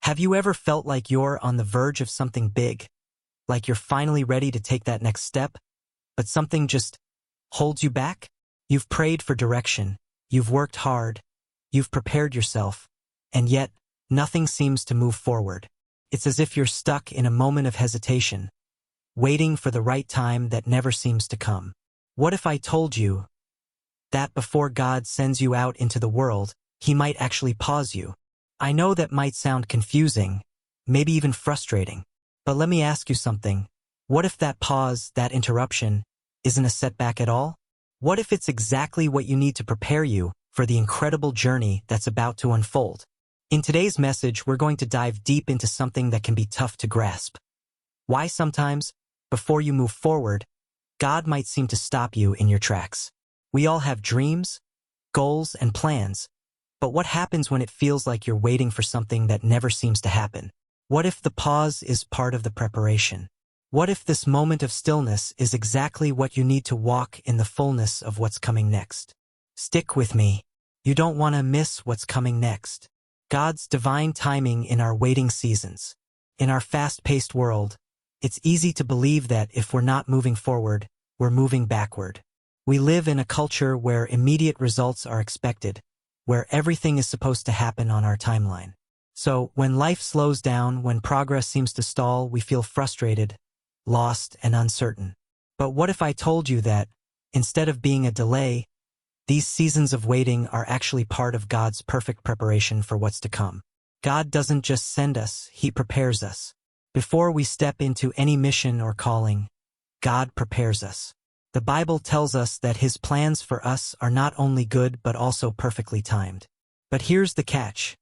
Have you ever felt like you're on the verge of something big, like you're finally ready to take that next step, but something just holds you back? You've prayed for direction, you've worked hard, you've prepared yourself, and yet nothing seems to move forward. It's as if you're stuck in a moment of hesitation, waiting for the right time that never seems to come. What if I told you that before God sends you out into the world, He might actually pause you? I know that might sound confusing, maybe even frustrating, but let me ask you something. What if that pause, that interruption, isn't a setback at all? What if it's exactly what you need to prepare you for the incredible journey that's about to unfold? In today's message, we're going to dive deep into something that can be tough to grasp. Why sometimes, before you move forward, God might seem to stop you in your tracks. We all have dreams, goals, and plans, but what happens when it feels like you're waiting for something that never seems to happen? What if the pause is part of the preparation? What if this moment of stillness is exactly what you need to walk in the fullness of what's coming next? Stick with me. You don't want to miss what's coming next. God's divine timing in our waiting seasons. In our fast-paced world, it's easy to believe that if we're not moving forward, we're moving backward. We live in a culture where immediate results are expected, where everything is supposed to happen on our timeline. So, when life slows down, when progress seems to stall, we feel frustrated, lost, and uncertain. But what if I told you that, instead of being a delay, these seasons of waiting are actually part of God's perfect preparation for what's to come? God doesn't just send us, He prepares us. Before we step into any mission or calling, God prepares us. The Bible tells us that His plans for us are not only good but also perfectly timed. But here's the catch.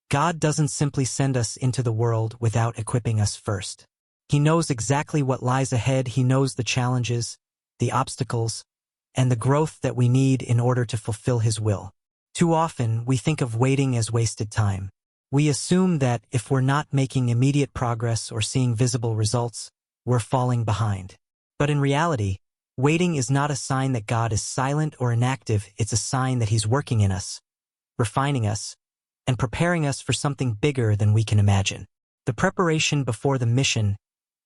God doesn't simply send us into the world without equipping us first. He knows exactly what lies ahead. He knows the challenges, the obstacles, and the growth that we need in order to fulfill His will. Too often, we think of waiting as wasted time. We assume that if we're not making immediate progress or seeing visible results, we're falling behind. But in reality, waiting is not a sign that God is silent or inactive. It's a sign that He's working in us, refining us, and preparing us for something bigger than we can imagine. The preparation before the mission,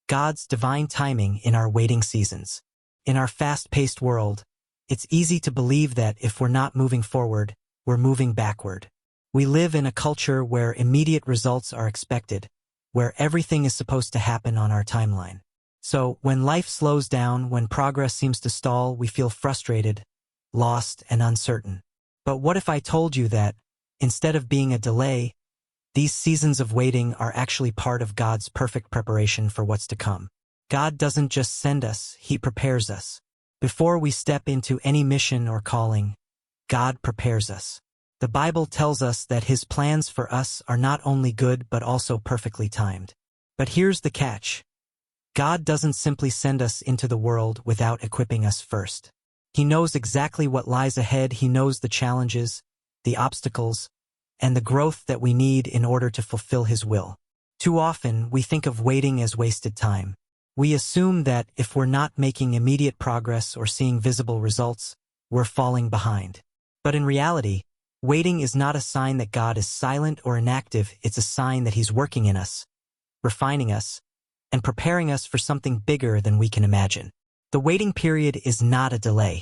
God's divine timing in our waiting seasons. In our fast-paced world, it's easy to believe that if we're not moving forward, we're moving backward. We live in a culture where immediate results are expected, where everything is supposed to happen on our timeline. So, when life slows down, when progress seems to stall, we feel frustrated, lost, and uncertain. But what if I told you that, instead of being a delay, these seasons of waiting are actually part of God's perfect preparation for what's to come? God doesn't just send us, He prepares us. Before we step into any mission or calling, God prepares us. The Bible tells us that His plans for us are not only good but also perfectly timed. But here's the catch. God doesn't simply send us into the world without equipping us first. He knows exactly what lies ahead. He knows the challenges, the obstacles, and the growth that we need in order to fulfill His will. Too often, we think of waiting as wasted time. We assume that if we're not making immediate progress or seeing visible results, we're falling behind. But in reality, waiting is not a sign that God is silent or inactive. It's a sign that He's working in us, refining us, and preparing us for something bigger than we can imagine. The waiting period is not a delay.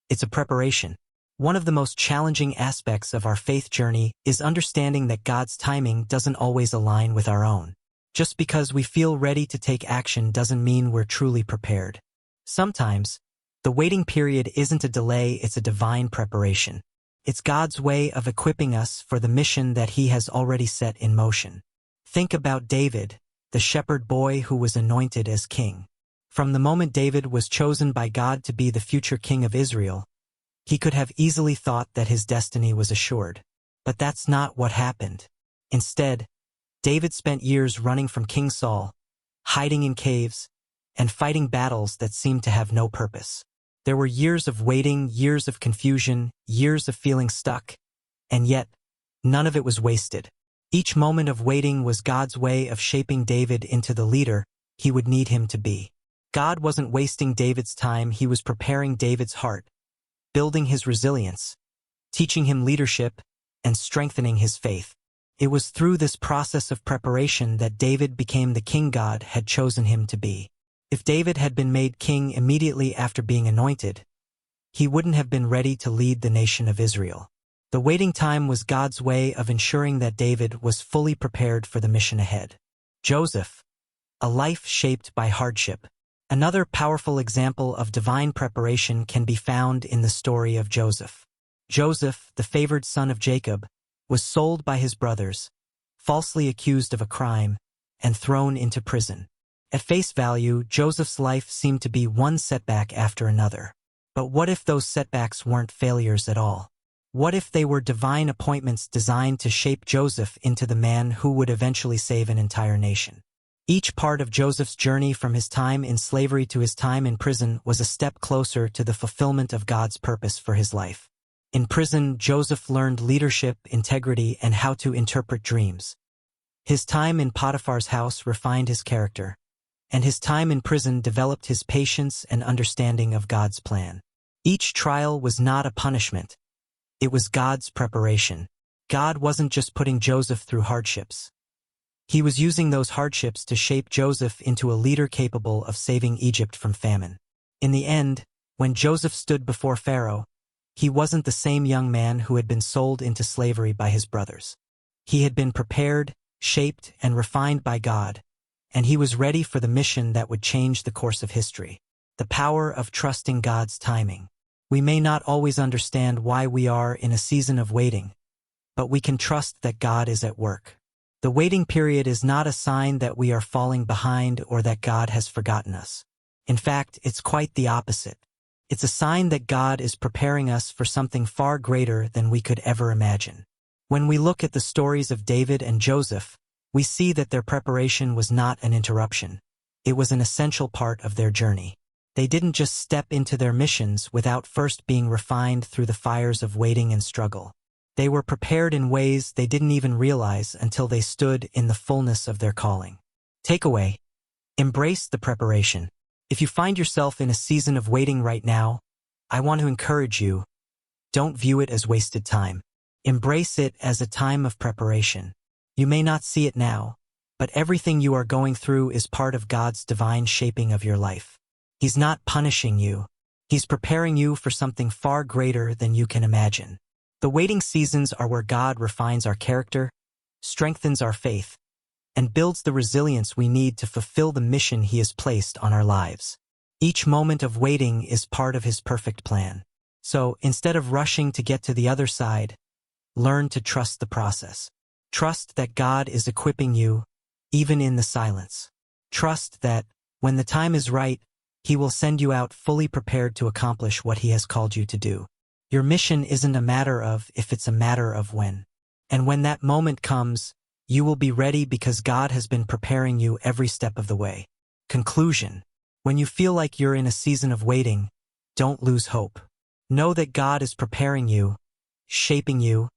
It's a preparation. One of the most challenging aspects of our faith journey is understanding that God's timing doesn't always align with our own. Just because we feel ready to take action doesn't mean we're truly prepared. Sometimes, the waiting period isn't a delay, it's a divine preparation. It's God's way of equipping us for the mission that He has already set in motion. Think about David, the shepherd boy who was anointed as king. From the moment David was chosen by God to be the future king of Israel, he could have easily thought that his destiny was assured. But that's not what happened. Instead, David spent years running from King Saul, hiding in caves, and fighting battles that seemed to have no purpose. There were years of waiting, years of confusion, years of feeling stuck, and yet, none of it was wasted. Each moment of waiting was God's way of shaping David into the leader He would need him to be. God wasn't wasting David's time, He was preparing David's heart, building his resilience, teaching him leadership, and strengthening his faith. It was through this process of preparation that David became the king God had chosen him to be. If David had been made king immediately after being anointed, he wouldn't have been ready to lead the nation of Israel. The waiting time was God's way of ensuring that David was fully prepared for the mission ahead. Joseph, a life shaped by hardship. Another powerful example of divine preparation can be found in the story of Joseph. Joseph, the favored son of Jacob, was sold by his brothers, falsely accused of a crime, and thrown into prison. At face value, Joseph's life seemed to be one setback after another. But what if those setbacks weren't failures at all? What if they were divine appointments designed to shape Joseph into the man who would eventually save an entire nation? Each part of Joseph's journey from his time in slavery to his time in prison was a step closer to the fulfillment of God's purpose for his life. In prison, Joseph learned leadership, integrity, and how to interpret dreams. His time in Potiphar's house refined his character, and his time in prison developed his patience and understanding of God's plan. Each trial was not a punishment. It was God's preparation. God wasn't just putting Joseph through hardships. He was using those hardships to shape Joseph into a leader capable of saving Egypt from famine. In the end, when Joseph stood before Pharaoh, he wasn't the same young man who had been sold into slavery by his brothers. He had been prepared, shaped, and refined by God, and he was ready for the mission that would change the course of history. The power of trusting God's timing. We may not always understand why we are in a season of waiting, but we can trust that God is at work. The waiting period is not a sign that we are falling behind or that God has forgotten us. In fact, it's quite the opposite. It's a sign that God is preparing us for something far greater than we could ever imagine. When we look at the stories of David and Joseph, we see that their preparation was not an interruption. It was an essential part of their journey. They didn't just step into their missions without first being refined through the fires of waiting and struggle. They were prepared in ways they didn't even realize until they stood in the fullness of their calling. Takeaway: embrace the preparation. If you find yourself in a season of waiting right now, I want to encourage you, don't view it as wasted time. Embrace it as a time of preparation. You may not see it now, but everything you are going through is part of God's divine shaping of your life. He's not punishing you. He's preparing you for something far greater than you can imagine. The waiting seasons are where God refines our character, strengthens our faith, and builds the resilience we need to fulfill the mission He has placed on our lives. Each moment of waiting is part of His perfect plan. So, instead of rushing to get to the other side, learn to trust the process. Trust that God is equipping you, even in the silence. Trust that, when the time is right, He will send you out fully prepared to accomplish what He has called you to do. Your mission isn't a matter of if, it's a matter of when. And when that moment comes, you will be ready because God has been preparing you every step of the way. Conclusion: when you feel like you're in a season of waiting, don't lose hope. Know that God is preparing you, shaping you,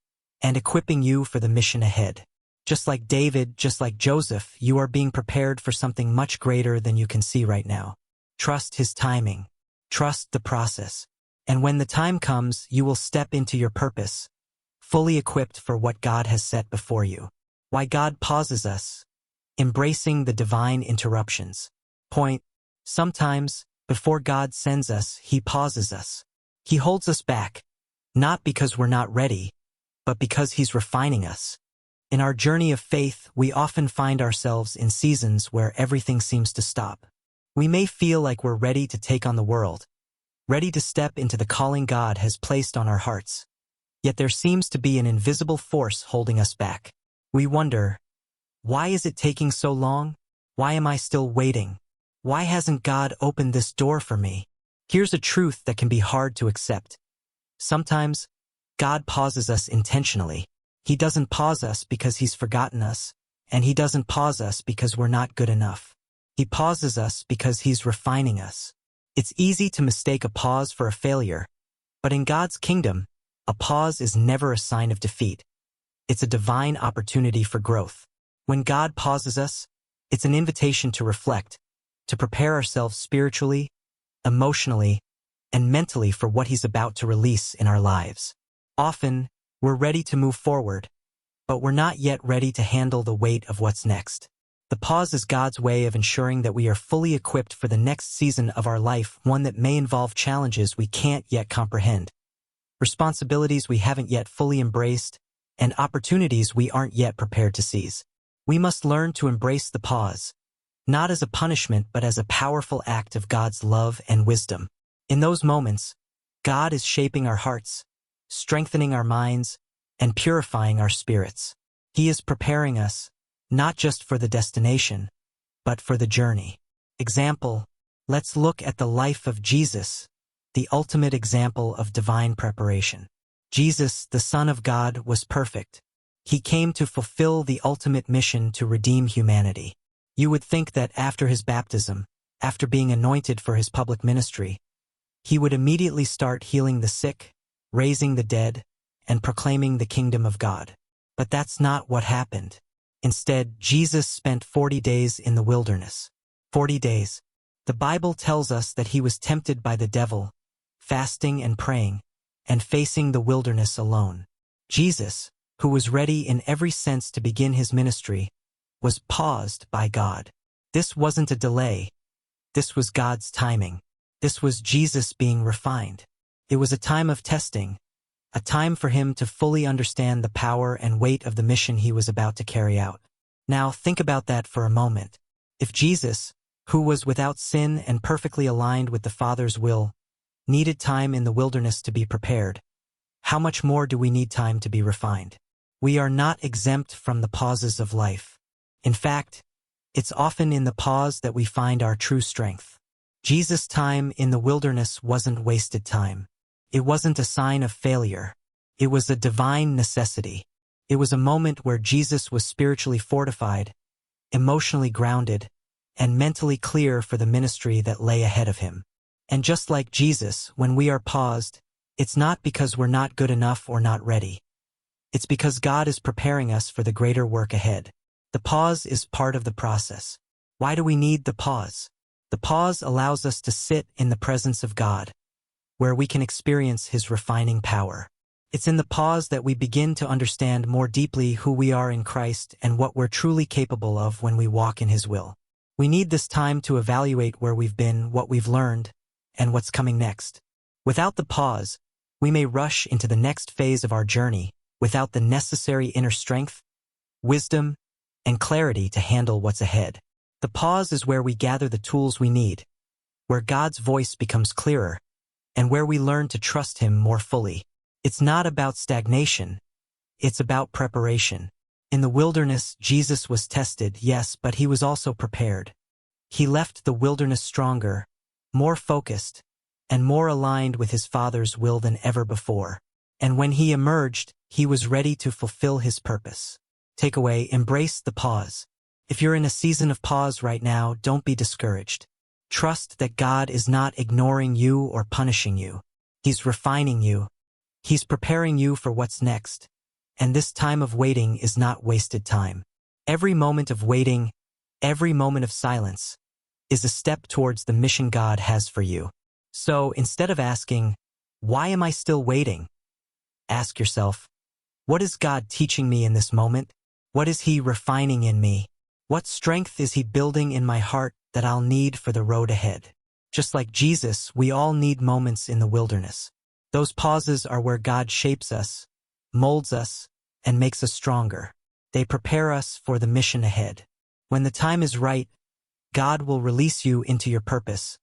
and equipping you for the mission ahead. Just like David, just like Joseph, you are being prepared for something much greater than you can see right now. Trust His timing. Trust the process. And when the time comes, you will step into your purpose, fully equipped for what God has set before you. Why God pauses us. Embracing the divine interruptions. Point: sometimes, before God sends us, He pauses us. He holds us back, not because we're not ready, but because He's refining us. In our journey of faith, we often find ourselves in seasons where everything seems to stop. We may feel like we're ready to take on the world, ready to step into the calling God has placed on our hearts. Yet there seems to be an invisible force holding us back. We wonder, why is it taking so long? Why am I still waiting? Why hasn't God opened this door for me? Here's a truth that can be hard to accept. Sometimes, God pauses us intentionally. He doesn't pause us because He's forgotten us, and He doesn't pause us because we're not good enough. He pauses us because He's refining us. It's easy to mistake a pause for a failure, but in God's kingdom, a pause is never a sign of defeat. It's a divine opportunity for growth. When God pauses us, it's an invitation to reflect, to prepare ourselves spiritually, emotionally, and mentally for what He's about to release in our lives. Often, we're ready to move forward, but we're not yet ready to handle the weight of what's next. The pause is God's way of ensuring that we are fully equipped for the next season of our life, one that may involve challenges we can't yet comprehend, responsibilities we haven't yet fully embraced, and opportunities we aren't yet prepared to seize. We must learn to embrace the pause, not as a punishment but as a powerful act of God's love and wisdom. In those moments, God is shaping our hearts, strengthening our minds, and purifying our spirits. He is preparing us, not just for the destination, but for the journey. Example, let's look at the life of Jesus, the ultimate example of divine preparation. Jesus, the Son of God, was perfect. He came to fulfill the ultimate mission to redeem humanity. You would think that after his baptism, after being anointed for his public ministry, he would immediately start healing the sick, raising the dead, and proclaiming the kingdom of God. But that's not what happened. Instead, Jesus spent 40 days in the wilderness. 40 days. The Bible tells us that he was tempted by the devil, fasting and praying, and facing the wilderness alone. Jesus, who was ready in every sense to begin his ministry, was paused by God. This wasn't a delay. This was God's timing. This was Jesus being refined. It was a time of testing, a time for him to fully understand the power and weight of the mission he was about to carry out. Now think about that for a moment. If Jesus, who was without sin and perfectly aligned with the Father's will, needed time in the wilderness to be prepared, how much more do we need time to be refined? We are not exempt from the pauses of life. In fact, it's often in the pause that we find our true strength. Jesus' time in the wilderness wasn't wasted time. It wasn't a sign of failure. It was a divine necessity. It was a moment where Jesus was spiritually fortified, emotionally grounded, and mentally clear for the ministry that lay ahead of him. And just like Jesus, when we are paused, it's not because we're not good enough or not ready. It's because God is preparing us for the greater work ahead. The pause is part of the process. Why do we need the pause? The pause allows us to sit in the presence of God, where we can experience his refining power. It's in the pause that we begin to understand more deeply who we are in Christ and what we're truly capable of when we walk in his will. We need this time to evaluate where we've been, what we've learned, and what's coming next. Without the pause, we may rush into the next phase of our journey without the necessary inner strength, wisdom, and clarity to handle what's ahead. The pause is where we gather the tools we need, where God's voice becomes clearer, and where we learn to trust him more fully. It's not about stagnation. It's about preparation. In the wilderness, Jesus was tested, yes, but he was also prepared. He left the wilderness stronger, more focused, and more aligned with his Father's will than ever before. And when he emerged, he was ready to fulfill his purpose. Takeaway: embrace the pause. If you're in a season of pause right now, don't be discouraged. Trust that God is not ignoring you or punishing you. He's refining you. He's preparing you for what's next. And this time of waiting is not wasted time. Every moment of waiting, every moment of silence, is a step towards the mission God has for you. So instead of asking, "Why am I still waiting?" ask yourself, "What is God teaching me in this moment? What is he refining in me? What strength is he building in my heart that I'll need for the road ahead?" Just like Jesus, we all need moments in the wilderness. Those pauses are where God shapes us, molds us, and makes us stronger. They prepare us for the mission ahead. When the time is right, God will release you into your purpose,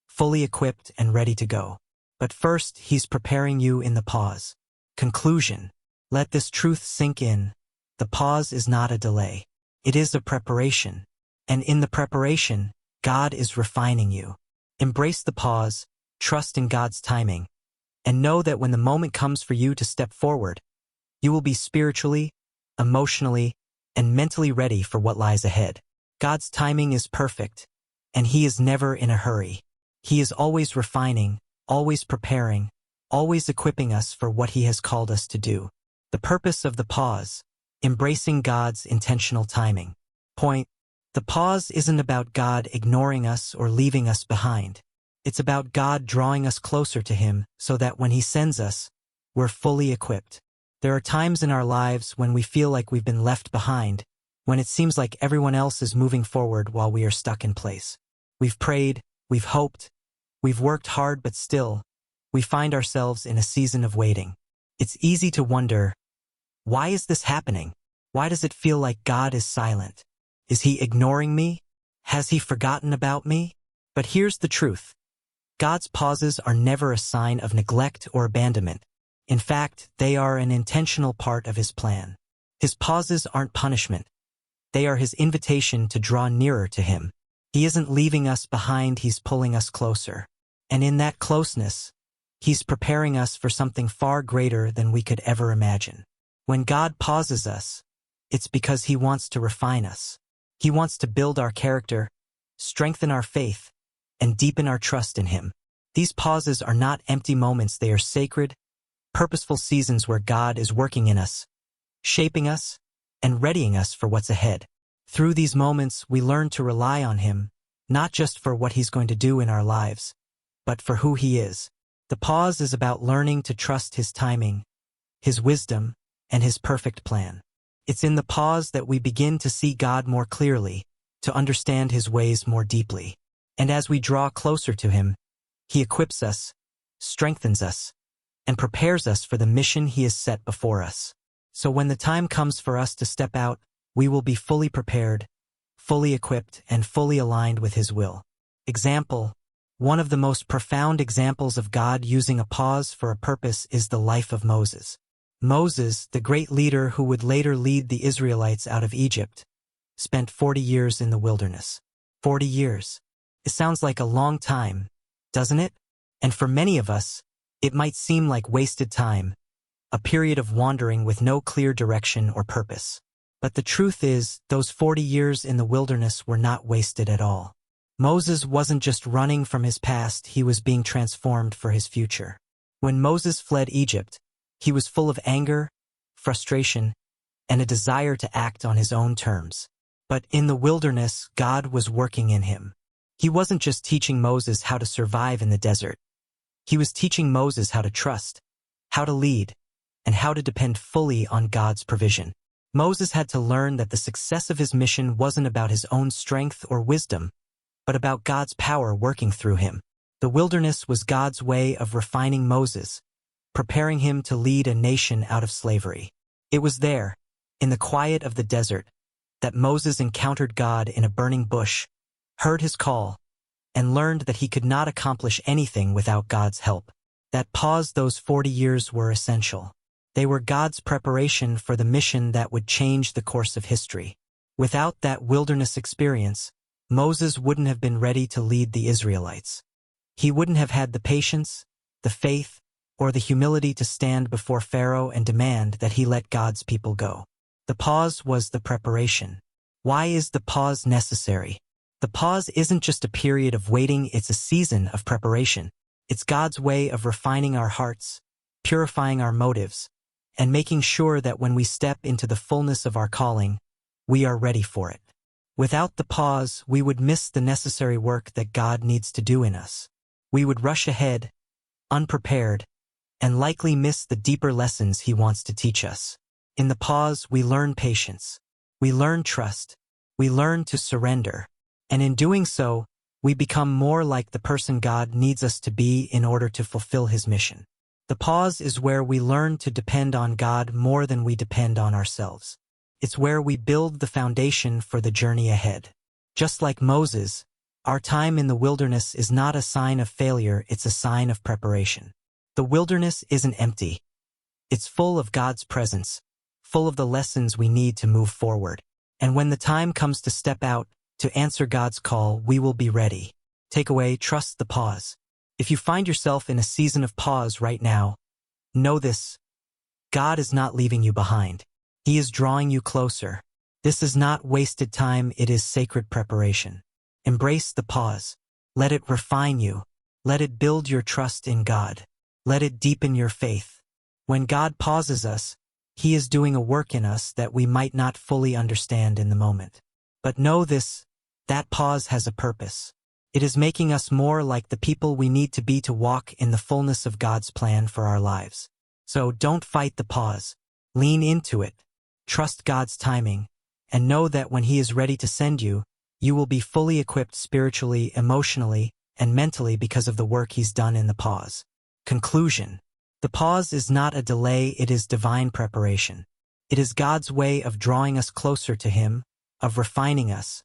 fully equipped and ready to go. But first, he's preparing you in the pause. Conclusion: let this truth sink in. The pause is not a delay. It is a preparation. And in the preparation, God is refining you. Embrace the pause, trust in God's timing, and know that when the moment comes for you to step forward, you will be spiritually, emotionally, and mentally ready for what lies ahead. God's timing is perfect, and he is never in a hurry. He is always refining, always preparing, always equipping us for what he has called us to do. The purpose of the pause: embracing God's intentional timing. Point: the pause isn't about God ignoring us or leaving us behind. It's about God drawing us closer to him so that when he sends us, we're fully equipped. There are times in our lives when we feel like we've been left behind, when it seems like everyone else is moving forward while we are stuck in place. We've prayed, we've hoped, we've worked hard, but still, we find ourselves in a season of waiting. It's easy to wonder, why is this happening? Why does it feel like God is silent? Is he ignoring me? Has he forgotten about me? But here's the truth. God's pauses are never a sign of neglect or abandonment. In fact, they are an intentional part of his plan. His pauses aren't punishment. They are his invitation to draw nearer to him. He isn't leaving us behind, he's pulling us closer. And in that closeness, he's preparing us for something far greater than we could ever imagine. When God pauses us, it's because he wants to refine us. He wants to build our character, strengthen our faith, and deepen our trust in him. These pauses are not empty moments, they are sacred, purposeful seasons where God is working in us, shaping us, and readying us for what's ahead. Through these moments, we learn to rely on him, not just for what he's going to do in our lives, but for who he is. The pause is about learning to trust his timing, his wisdom, and his perfect plan. It's in the pause that we begin to see God more clearly, to understand his ways more deeply. And as we draw closer to him, he equips us, strengthens us, and prepares us for the mission he has set before us. So when the time comes for us to step out, we will be fully prepared, fully equipped, and fully aligned with his will. Example: one of the most profound examples of God using a pause for a purpose is the life of Moses. Moses, the great leader who would later lead the Israelites out of Egypt, spent 40 years in the wilderness. 40 years. It sounds like a long time, doesn't it? And for many of us, it might seem like wasted time, a period of wandering with no clear direction or purpose. But the truth is, those 40 years in the wilderness were not wasted at all. Moses wasn't just running from his past, he was being transformed for his future. When Moses fled Egypt, he was full of anger, frustration, and a desire to act on his own terms. But in the wilderness, God was working in him. He wasn't just teaching Moses how to survive in the desert. He was teaching Moses how to trust, how to lead, and how to depend fully on God's provision. Moses had to learn that the success of his mission wasn't about his own strength or wisdom, but about God's power working through him. The wilderness was God's way of refining Moses, preparing him to lead a nation out of slavery. It was there, in the quiet of the desert, that Moses encountered God in a burning bush, heard his call, and learned that he could not accomplish anything without God's help. That pause, those 40 years, were essential. They were God's preparation for the mission that would change the course of history. Without that wilderness experience, Moses wouldn't have been ready to lead the Israelites. He wouldn't have had the patience, the faith, or the humility to stand before Pharaoh and demand that he let God's people go. The pause was the preparation. Why is the pause necessary? The pause isn't just a period of waiting, it's a season of preparation. It's God's way of refining our hearts, purifying our motives, and making sure that when we step into the fullness of our calling, we are ready for it. Without the pause, we would miss the necessary work that God needs to do in us. We would rush ahead, unprepared, and likely miss the deeper lessons he wants to teach us. In the pause, we learn patience. We learn trust. We learn to surrender. And in doing so, we become more like the person God needs us to be in order to fulfill his mission. The pause is where we learn to depend on God more than we depend on ourselves. It's where we build the foundation for the journey ahead. Just like Moses, our time in the wilderness is not a sign of failure, it's a sign of preparation. The wilderness isn't empty. It's full of God's presence, full of the lessons we need to move forward. And when the time comes to step out, to answer God's call, we will be ready. Takeaway: trust the pause. If you find yourself in a season of pause right now, know this: God is not leaving you behind. He is drawing you closer. This is not wasted time, it is sacred preparation. Embrace the pause. Let it refine you. Let it build your trust in God. Let it deepen your faith. When God pauses us, he is doing a work in us that we might not fully understand in the moment. But know this: that pause has a purpose. It is making us more like the people we need to be to walk in the fullness of God's plan for our lives. So don't fight the pause. Lean into it. Trust God's timing, and know that when He is ready to send you, you will be fully equipped spiritually, emotionally, and mentally because of the work He's done in the pause. Conclusion. The pause is not a delay, it is divine preparation. It is God's way of drawing us closer to Him, of refining us,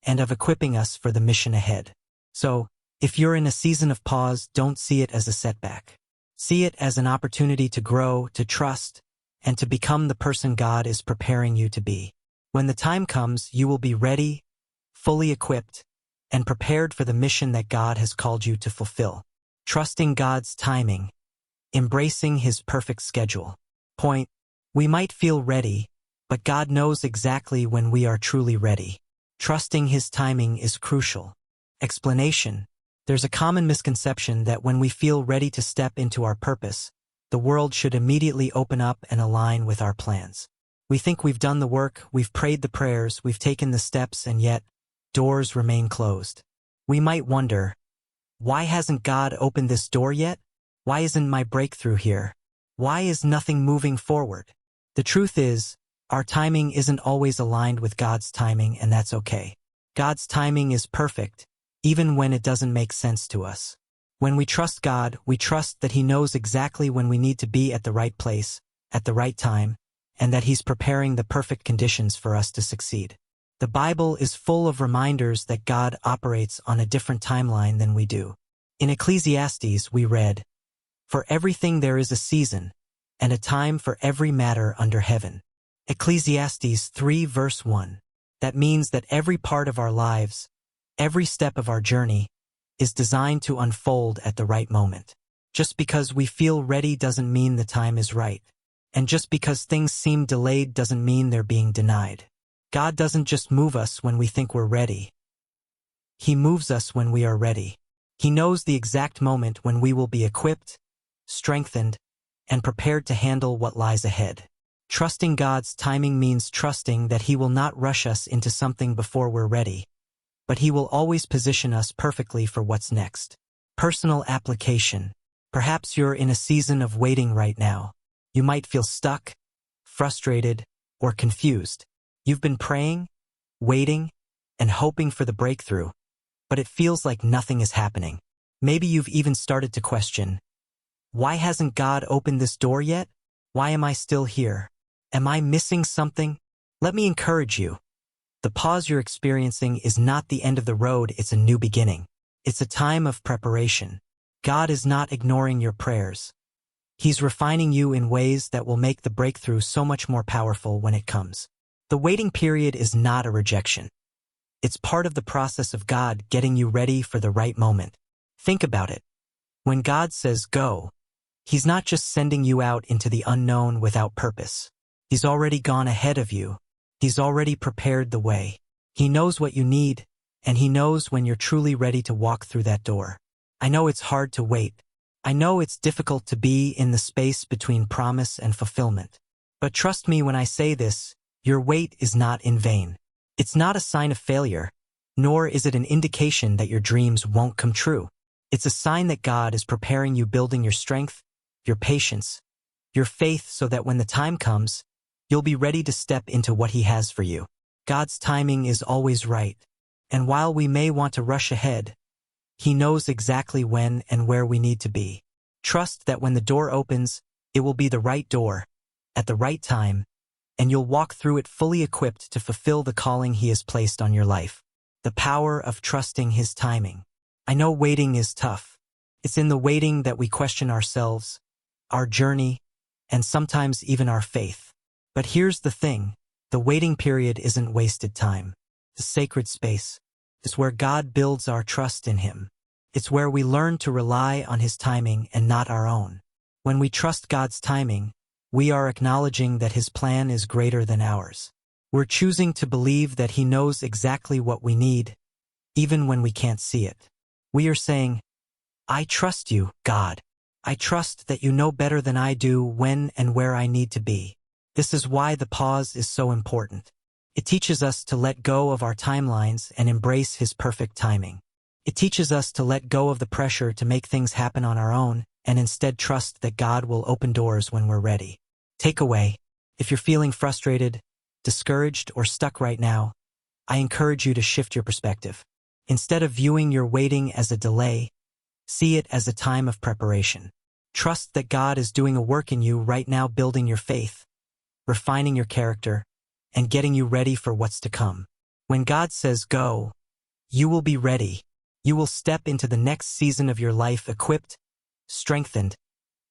and of equipping us for the mission ahead. So, if you're in a season of pause, don't see it as a setback. See it as an opportunity to grow, to trust, and to become the person God is preparing you to be. When the time comes, you will be ready, fully equipped, and prepared for the mission that God has called you to fulfill. Trusting God's timing, embracing His perfect schedule. Point: we might feel ready, but God knows exactly when we are truly ready. Trusting His timing is crucial. Explanation: there's a common misconception that when we feel ready to step into our purpose, the world should immediately open up and align with our plans. We think we've done the work, we've prayed the prayers, we've taken the steps, and yet, doors remain closed. We might wonder, why hasn't God opened this door yet? Why isn't my breakthrough here? Why is nothing moving forward? The truth is, our timing isn't always aligned with God's timing, and that's okay. God's timing is perfect, even when it doesn't make sense to us. When we trust God, we trust that He knows exactly when we need to be at the right place, at the right time, and that He's preparing the perfect conditions for us to succeed. The Bible is full of reminders that God operates on a different timeline than we do. In Ecclesiastes, we read, "For everything there is a season, and a time for every matter under heaven." Ecclesiastes 3 verse 1. That means that every part of our lives, every step of our journey, is designed to unfold at the right moment. Just because we feel ready doesn't mean the time is right. And just because things seem delayed doesn't mean they're being denied. God doesn't just move us when we think we're ready. He moves us when we are ready. He knows the exact moment when we will be equipped, strengthened, and prepared to handle what lies ahead. Trusting God's timing means trusting that He will not rush us into something before we're ready, but He will always position us perfectly for what's next. Personal application. Perhaps you're in a season of waiting right now. You might feel stuck, frustrated, or confused. You've been praying, waiting, and hoping for the breakthrough, but it feels like nothing is happening. Maybe you've even started to question, why hasn't God opened this door yet? Why am I still here? Am I missing something? Let me encourage you. The pause you're experiencing is not the end of the road, it's a new beginning. It's a time of preparation. God is not ignoring your prayers. He's refining you in ways that will make the breakthrough so much more powerful when it comes. The waiting period is not a rejection. It's part of the process of God getting you ready for the right moment. Think about it. When God says go, He's not just sending you out into the unknown without purpose. He's already gone ahead of you. He's already prepared the way. He knows what you need, and He knows when you're truly ready to walk through that door. I know it's hard to wait. I know it's difficult to be in the space between promise and fulfillment. But trust me when I say this, your wait is not in vain. It's not a sign of failure, nor is it an indication that your dreams won't come true. It's a sign that God is preparing you, building your strength, your patience, your faith, so that when the time comes, you'll be ready to step into what He has for you. God's timing is always right, and while we may want to rush ahead, He knows exactly when and where we need to be. Trust that when the door opens, it will be the right door, at the right time, and you'll walk through it fully equipped to fulfill the calling He has placed on your life. The power of trusting His timing. I know waiting is tough. It's in the waiting that we question ourselves, our journey, and sometimes even our faith. But here's the thing, the waiting period isn't wasted time. The sacred space is where God builds our trust in Him. It's where we learn to rely on His timing and not our own. When we trust God's timing, we are acknowledging that His plan is greater than ours. We're choosing to believe that He knows exactly what we need, even when we can't see it. We are saying, I trust you, God. I trust that you know better than I do when and where I need to be. This is why the pause is so important. It teaches us to let go of our timelines and embrace His perfect timing. It teaches us to let go of the pressure to make things happen on our own and instead trust that God will open doors when we're ready. Takeaway: If you're feeling frustrated, discouraged, or stuck right now, I encourage you to shift your perspective. Instead of viewing your waiting as a delay, see it as a time of preparation. Trust that God is doing a work in you right now, building your faith, refining your character, and getting you ready for what's to come. When God says go, you will be ready. You will step into the next season of your life equipped, strengthened,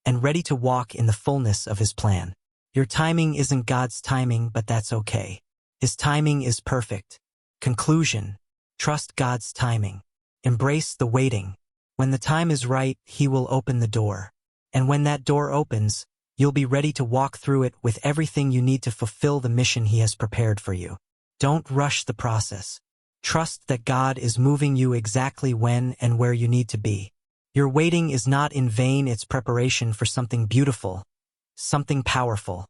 and ready to walk in the fullness of His plan. Your timing isn't God's timing, but that's okay. His timing is perfect. Conclusion: trust God's timing. Embrace the waiting. When the time is right, He will open the door. And when that door opens, you'll be ready to walk through it with everything you need to fulfill the mission He has prepared for you. Don't rush the process. Trust that God is moving you exactly when and where you need to be. Your waiting is not in vain. It's preparation for something beautiful, something powerful,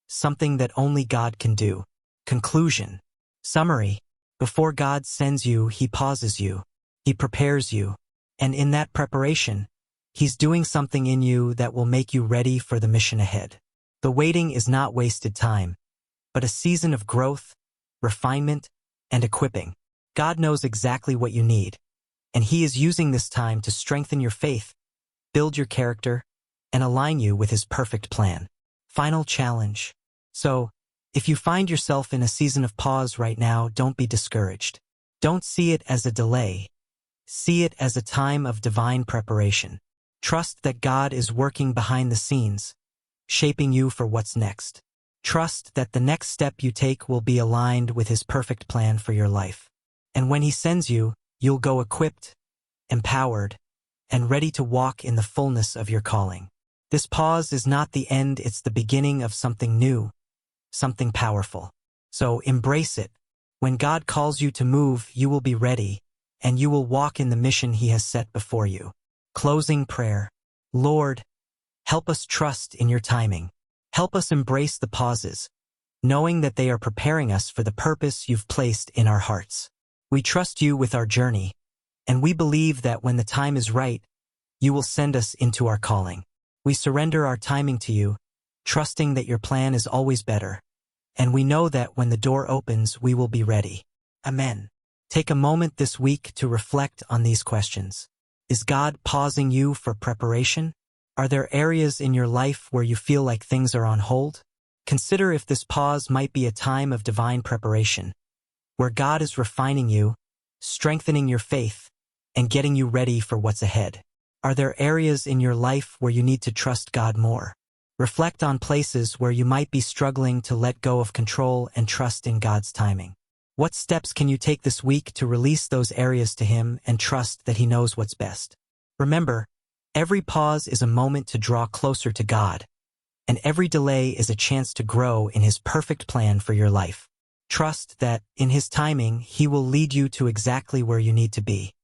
something that only God can do. Conclusion. Summary. Before God sends you, He pauses you. He prepares you. And in that preparation, He's doing something in you that will make you ready for the mission ahead. The waiting is not wasted time, but a season of growth, refinement, and equipping. God knows exactly what you need, and He is using this time to strengthen your faith, build your character, and align you with His perfect plan. Final challenge. So, if you find yourself in a season of pause right now, don't be discouraged. Don't see it as a delay. See it as a time of divine preparation. Trust that God is working behind the scenes, shaping you for what's next. Trust that the next step you take will be aligned with His perfect plan for your life. And when He sends you, you'll go equipped, empowered, and ready to walk in the fullness of your calling. This pause is not the end, it's the beginning of something new, something powerful. So embrace it. When God calls you to move, you will be ready, and you will walk in the mission He has set before you. Closing prayer. Lord, help us trust in your timing. Help us embrace the pauses, knowing that they are preparing us for the purpose you've placed in our hearts. We trust you with our journey, and we believe that when the time is right, you will send us into our calling. We surrender our timing to you, trusting that your plan is always better, and we know that when the door opens, we will be ready. Amen. Take a moment this week to reflect on these questions. Is God pausing you for preparation? Are there areas in your life where you feel like things are on hold? Consider if this pause might be a time of divine preparation, where God is refining you, strengthening your faith, and getting you ready for what's ahead. Are there areas in your life where you need to trust God more? Reflect on places where you might be struggling to let go of control and trust in God's timing. What steps can you take this week to release those areas to Him and trust that He knows what's best? Remember, every pause is a moment to draw closer to God, and every delay is a chance to grow in His perfect plan for your life. Trust that, in His timing, He will lead you to exactly where you need to be.